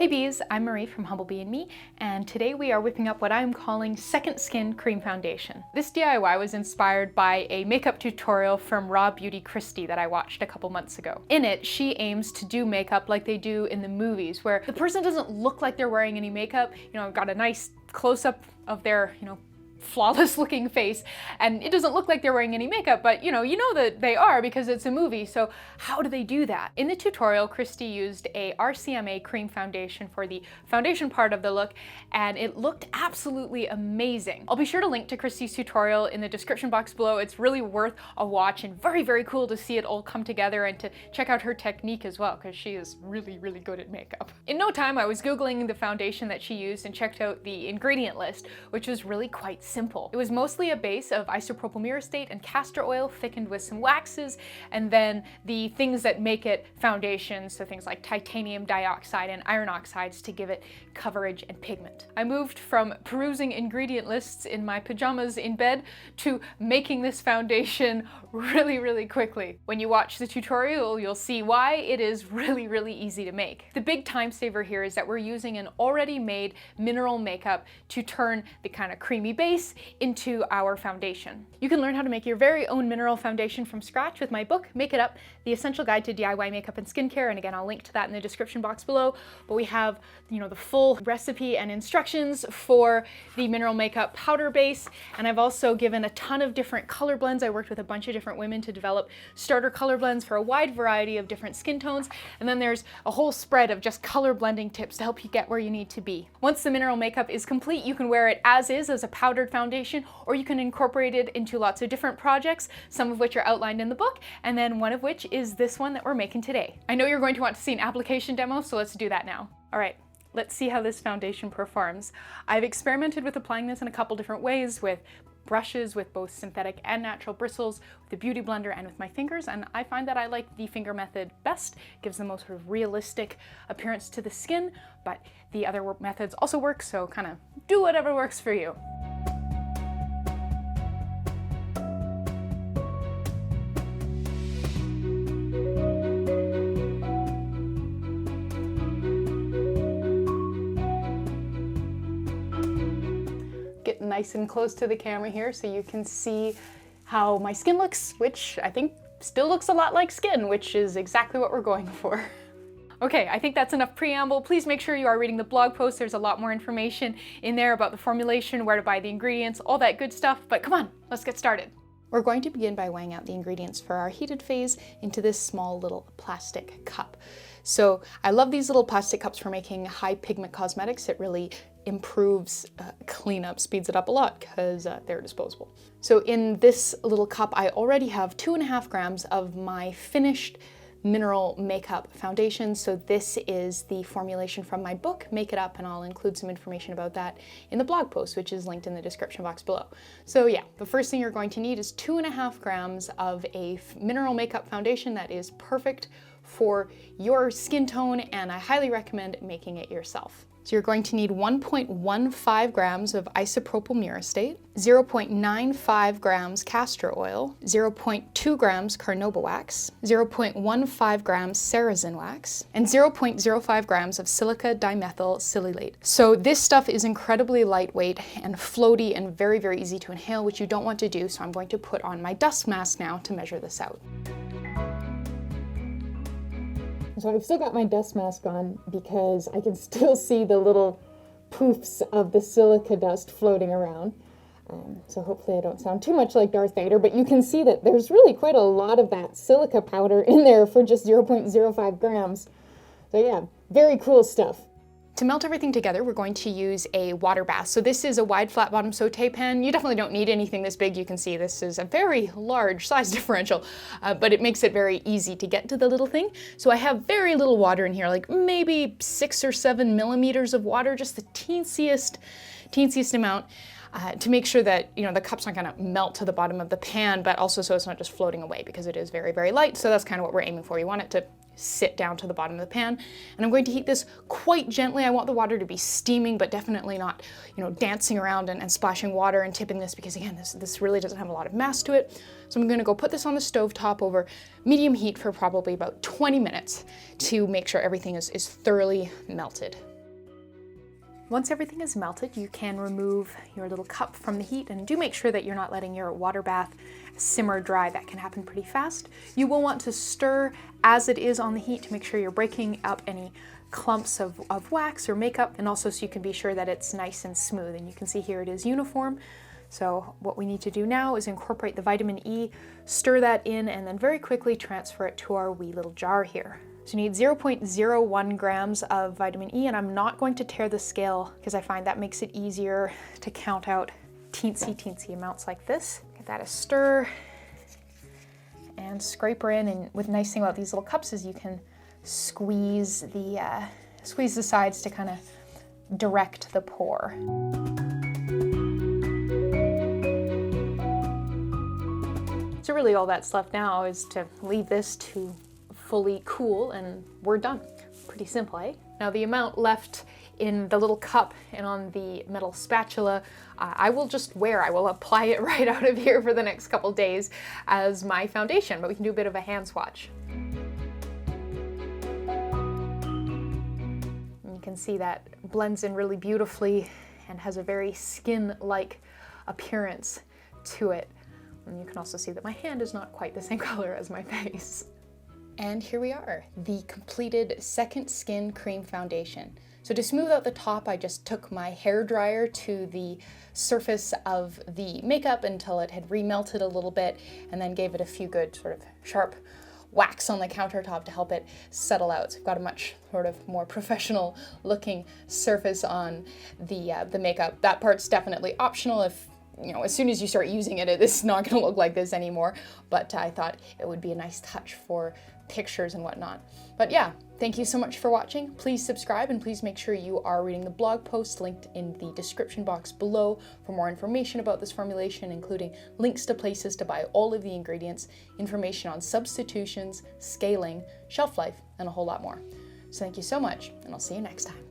Hey bees, I'm Marie from Humblebee and Me, and today we are whipping up what I'm calling Second Skin Cream Foundation. This DIY was inspired by a makeup tutorial from Raw Beauty Christy that I watched a couple months ago. In it, she aims to do makeup like they do in the movies, where the person doesn't look like they're wearing any makeup, got a nice close-up of their, flawless looking face, and it doesn't look like they're wearing any makeup, but you know that they are because it's a movie. So how do they do that? In the tutorial, Christy used a RCMA cream foundation for the foundation part of the look, and it looked absolutely amazing. I'll be sure to link to Christy's tutorial in the description box below. It's really worth a watch and very, very cool to see it all come together and to check out her technique as well, because she is really, really good at makeup. In no time, I was Googling the foundation that she used and checked out the ingredient list, which was really quite simple. It was mostly a base of isopropyl myristate and castor oil thickened with some waxes, and then the things that make it foundation, so things like titanium dioxide and iron oxides to give it coverage and pigment. I moved from perusing ingredient lists in my pajamas in bed to making this foundation really, really quickly. When you watch the tutorial, you'll see why it is really, really easy to make. The big time saver here is that we're using an already made mineral makeup to turn the kind of creamy base into our foundation. You can learn how to make your very own mineral foundation from scratch with my book, Make It Up, The Essential Guide to DIY Makeup and Skincare, and again, I'll link to that in the description box below. But we have, the full recipe and instructions for the mineral makeup powder base, and I've also given a ton of different color blends. I worked with a bunch of different women to develop starter color blends for a wide variety of different skin tones, and then there's a whole spread of just color blending tips to help you get where you need to be. Once the mineral makeup is complete, you can wear it as is, as a powdered foundation, or you can incorporate it into lots of different projects, some of which are outlined in the book, and then one of which is this one that we're making today. I know you're going to want to see an application demo, so let's do that now. All right, let's see how this foundation performs. I've experimented with applying this in a couple different ways, with brushes with both synthetic and natural bristles, with a beauty blender, and with my fingers, and I find that I like the finger method best. It gives the most sort of realistic appearance to the skin, but the other methods also work, so kind of do whatever works for you. Get nice and close to the camera here so you can see how my skin looks, which I think still looks a lot like skin, which is exactly what we're going for. Okay, I think that's enough preamble. Please make sure you are reading the blog post. There's a lot more information in there about the formulation, where to buy the ingredients, all that good stuff. But come on, let's get started. We're going to begin by weighing out the ingredients for our heated phase into this small little plastic cup. So I love these little plastic cups for making high pigment cosmetics. It really improves cleanup, speeds it up a lot because they're disposable. So in this little cup, I already have 2.5 grams of my finished mineral makeup foundation. So this is the formulation from my book, Make It Up, and I'll include some information about that in the blog post, which is linked in the description box below. So yeah, the first thing you're going to need is 2.5 grams of a mineral makeup foundation that is perfect for your skin tone, and I highly recommend making it yourself. So you're going to need 1.15 grams of isopropyl myristate, 0.95 grams castor oil, 0.2 grams carnauba wax, 0.15 grams cereseine wax, and 0.05 grams of Silica dimethyl Silylate. So this stuff is incredibly lightweight and floaty and very, very easy to inhale, which you don't want to do, so I'm going to put on my dust mask now to measure this out. So I've still got my dust mask on because I can still see the little poofs of the silica dust floating around. So hopefully I don't sound too much like Darth Vader, but you can see that there's really quite a lot of that silica powder in there for just 0.05 grams. So yeah, very cool stuff. To melt everything together, we're going to use a water bath. So this is a wide flat bottom saute pan. You definitely don't need anything this big. You can see this is a very large size differential, but it makes it very easy to get to the little thing. So I have very little water in here, like maybe 6 or 7 millimeters of water, just the teensiest amount. To make sure that the cup's not gonna melt to the bottom of the pan, but also so it's not just floating away, because it is very, very light. So that's kind of what we're aiming for. You want it to sit down to the bottom of the pan. And I'm going to heat this quite gently. I want the water to be steaming, but definitely not, dancing around and splashing water and tipping this, because again, this really doesn't have a lot of mass to it. So I'm gonna go put this on the stove top over medium heat for probably about 20 minutes to make sure everything is thoroughly melted. Once everything is melted, you can remove your little cup from the heat, and do make sure that you're not letting your water bath simmer dry. That can happen pretty fast. You will want to stir as it is on the heat to make sure you're breaking up any clumps of wax or makeup, and also so you can be sure that it's nice and smooth. And you can see here it is uniform. So what we need to do now is incorporate the vitamin E, stir that in, and then very quickly transfer it to our wee little jar here. So you need 0.01 grams of vitamin E, and I'm not going to tear the scale because I find that makes it easier to count out teensy amounts like this. Give that a stir and scrape her in, and the nice thing about these little cups is you can squeeze the sides to kind of direct the pour. So really all that's left now is to leave this to fully cool and we're done. Pretty simple, eh? Now the amount left in the little cup and on the metal spatula, I will apply it right out of here for the next couple days as my foundation, but we can do a bit of a hand swatch. And you can see that blends in really beautifully and has a very skin-like appearance to it. And you can also see that my hand is not quite the same color as my face. And here we are, the completed Second Skin Cream Foundation. So to smooth out the top, I just took my hairdryer to the surface of the makeup until it had remelted a little bit, and then gave it a few good sort of sharp whacks on the countertop to help it settle out. So I've got a much sort of more professional looking surface on the makeup. That part's definitely optional. If as soon as you start using it, it's not going to look like this anymore. But I thought it would be a nice touch for pictures and whatnot. But yeah, thank you so much for watching. Please subscribe, and please make sure you are reading the blog post linked in the description box below for more information about this formulation, including links to places to buy all of the ingredients, information on substitutions, scaling, shelf life, and a whole lot more. So thank you so much, and I'll see you next time.